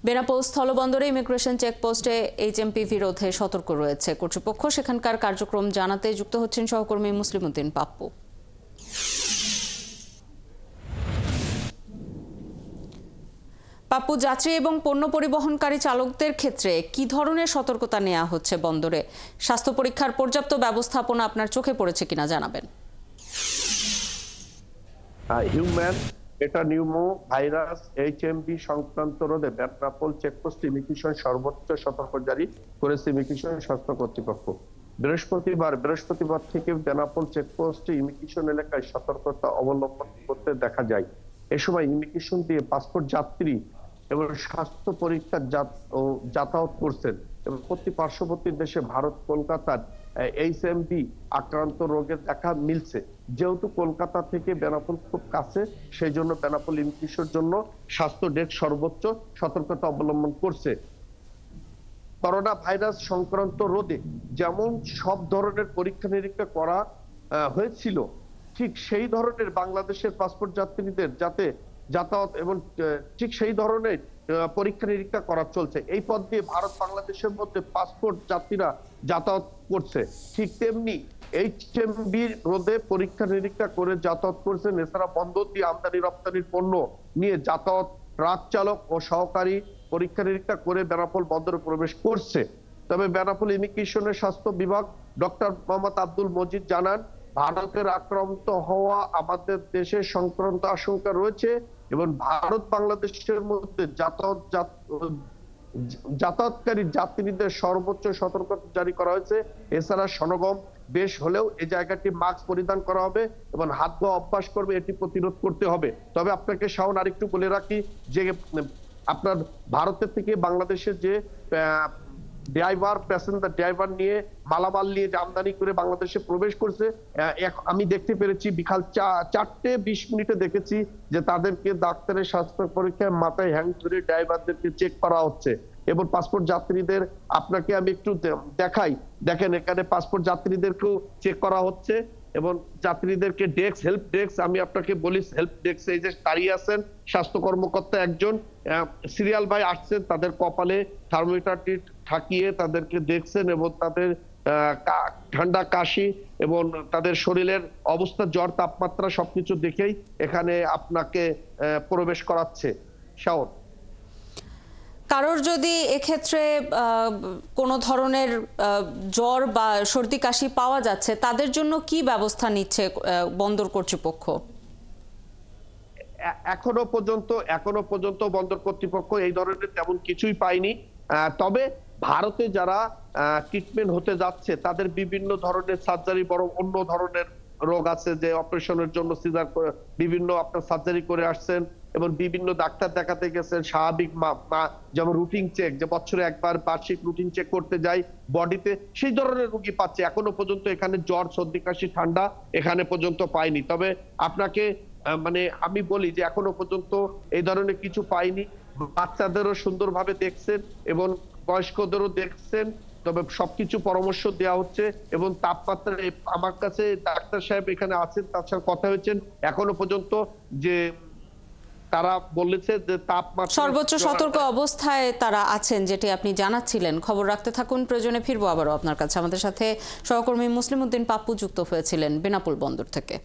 Benapole স্থলবন্দরে immigration চেকপোস্টে HMPV রোধে সতর্ক রয়েছে কর্তৃপক্ষ। সেখানকার কার্যক্রম জানাতে যুক্ত হচ্ছেন সহকর্মী মুসলিম উদ্দিন পাপ্পু। পাপ্পু, যাত্রী এবং পণ্য পরিবহনকারী চালকদের ক্ষেত্রে কি ধরনের সতর্কতা নেওয়া হচ্ছে বন্দরে? স্বাস্থ্য পরীক্ষার পর্যাপ্ত ব্যবস্থাপনা আপনার চোখে পড়েছে কিনা জানাবেন। হিউম্যান মেটানিউমো ভাইরাস HMV সংক্রান্ত রোধে বেনাপোল চেকপোস্ট ইমিগ্রেশন সর্বোচ্চ সতর্ক জারি করেছে ইমিগ্রেশন স্বাস্থ্য কর্তৃপক্ষ। বৃহস্পতিবার থেকে বেনাপোল চেকপোস্ট ইমিগ্রেশন এলাকায় সতর্কতা অবলম্বন করতে দেখা যায়। এ সময় ইমিগ্রেশন দিয়ে পাসপোর্ট যাত্রী এবং স্বাস্থ্য পরীক্ষা যাতায়াত করছেন এবং প্রতি পার্শ্ববর্তী দেশে ভারত কলকাতার HMV আক্রান্ত রোগের দেখা মিলছে। যেহেতু কলকাতা থেকে বেনাপোল খুব কাছে, সেই জন্য বেনাপোল ইমিগ্রেশনের জন্য স্বাস্থ্য ডেস্ক সর্বোচ্চ সতর্কতা অবলম্বন করছে। করোনা ভাইরাস সংক্রান্ত রোধে যেমন সব ধরনের পরীক্ষা নিরীক্ষা করা হয়েছিল, ঠিক সেই ধরনের বাংলাদেশের পাসপোর্ট যাত্রীদের যাতে যাতায়াত এবং ঠিক সেই ধরনের পরীক্ষা নিরীক্ষা করা চলছে। এই পথ দিয়ে ভারত বাংলাদেশের মধ্যে পাসপোর্ট যাত্রীরা যাতায়াত করছে, ঠিক তেমনি HMV রোধে পরীক্ষা নিরীক্ষা করে যাতায়াত করছেন। এছাড়া বন্দর দিয়ে আমদানি রপ্তানির পণ্য নিয়ে যাতায়াত ট্রাক চালক ও সহকারী পরীক্ষা নিরীক্ষা করে বেনাপোল বন্দরে প্রবেশ করছে। তবে বেনাপোল ইমিগ্রেশনের স্বাস্থ্য বিভাগ ডক্টর মোহাম্মদ আব্দুল মজিদ জানান, ভারতের আক্রান্ত হওয়া আমাদের দেশে সংক্রান্ত আশঙ্কা রয়েছে এবং ভারত বাংলাদেশের মধ্যে যাতায়াতকারী যাত্রীদের সর্বোচ্চ সতর্কতা জারি করা হয়েছে। এছাড়া সনগম বেশ হলেও এই জায়গাটি মাস্ক পরিধান করা হবে এবং হাত ধোয়া অভ্যাস করবে, এটি প্রতিরোধ করতে হবে। তবে আপনাকে শাওন আরেকটু বলে রাখি যে আপনার ভারতের থেকে বাংলাদেশের যে প্যাসেঞ্জার ড্রাইভার নিয়ে মালামাল নিয়ে আমদানি করে বাংলাদেশে প্রবেশ করছে, আমি দেখতে পেরেছি বিকাল 4:20 দেখেছি যে তাদেরকে ডাক্তারের স্বাস্থ্য পরীক্ষায় মাথায় হ্যাং ধরে ড্রাইভারদেরকে চেক করা হচ্ছে। এবং পাসপোর্ট যাত্রীদের আপনাকে আমি একটু দেখাই, দেখেন এখানে পাসপোর্ট যাত্রীদেরকেও চেক করা হচ্ছে এবং যাত্রীদেরকে হেল্প ডেস্ক, আমি আপনাকে বলি হেল্প ডেস্ক এই যে দাঁড়িয়ে আছেন স্বাস্থ্য কর্মকর্তা একজন সিরিয়াল বাই আসছেন, তাদের কপালে থার্মোমিটারটি ঠাকিয়ে তাদেরকে দেখছেন এবং তাদের ঠান্ডা কাশি এবং তাদের শরীরের অবস্থা, জ্বর, তাপমাত্রা সবকিছু দেখেই এখানে আপনাকে প্রবেশ করাচ্ছে। শাওন, কারোর যদি এক্ষেত্রে কোনো ধরনের জ্বর বা সর্দি কাশি পাওয়া যাচ্ছে, তাদের জন্য কি ব্যবস্থা নিচ্ছে বন্দর কর্তৃপক্ষ? এখনো পর্যন্ত বন্দর কর্তৃপক্ষ এই ধরনের তেমন কিছুই পায়নি। তবে ভারতে যারা ট্রিটমেন্ট হতে যাচ্ছে তাদের বিভিন্ন ধরনের সার্জারি, বরং অন্য ধরনের রোগ আছে যে অপারেশনের জন্য সিজার বিভিন্ন আপনার সার্জারি করে আসছেন এবং বিভিন্ন ডাক্তার দেখাতে গেছেন। স্বাভাবিক যেমন রুটিন চেক, যে বছরে একবার বার্ষিক রুটিন চেক করতে যাই বডিতে, সেই ধরনের রোগী পাচ্ছে। এখনো পর্যন্ত এখানে জ্বর, সর্দি, কাশি, ঠান্ডা এখানে পর্যন্ত পাইনি। তবে আপনাকে আমি বলি যে এখনো পর্যন্ত এই ধরনের কিছু পাইনি। বাচ্চাদেরও সুন্দরভাবে দেখছেন এবং বয়স্কদেরও দেখছেন, তবে সবকিছু পরামর্শ দেওয়া হচ্ছে এবং তাপমাত্রা, আমার কাছে ডাক্তার সাহেব এখানে আছেন, তার সাথে কথা হয়েছেন, এখনো পর্যন্ত যে তারা বলেছে যে তাপমাত্রা সর্বোচ্চ সতর্ক অবস্থায় তারা আছেন, যেটি আপনি জানাচ্ছিলেন। খবর রাখতে থাকুন, প্রয়োজনে ফিরবো আবারও আপনার কাছে। আমাদের সাথে সহকর্মী মুসলিম উদ্দিন পাপ্পু যুক্ত হয়েছিলেন বেনাপোল বন্দর থেকে।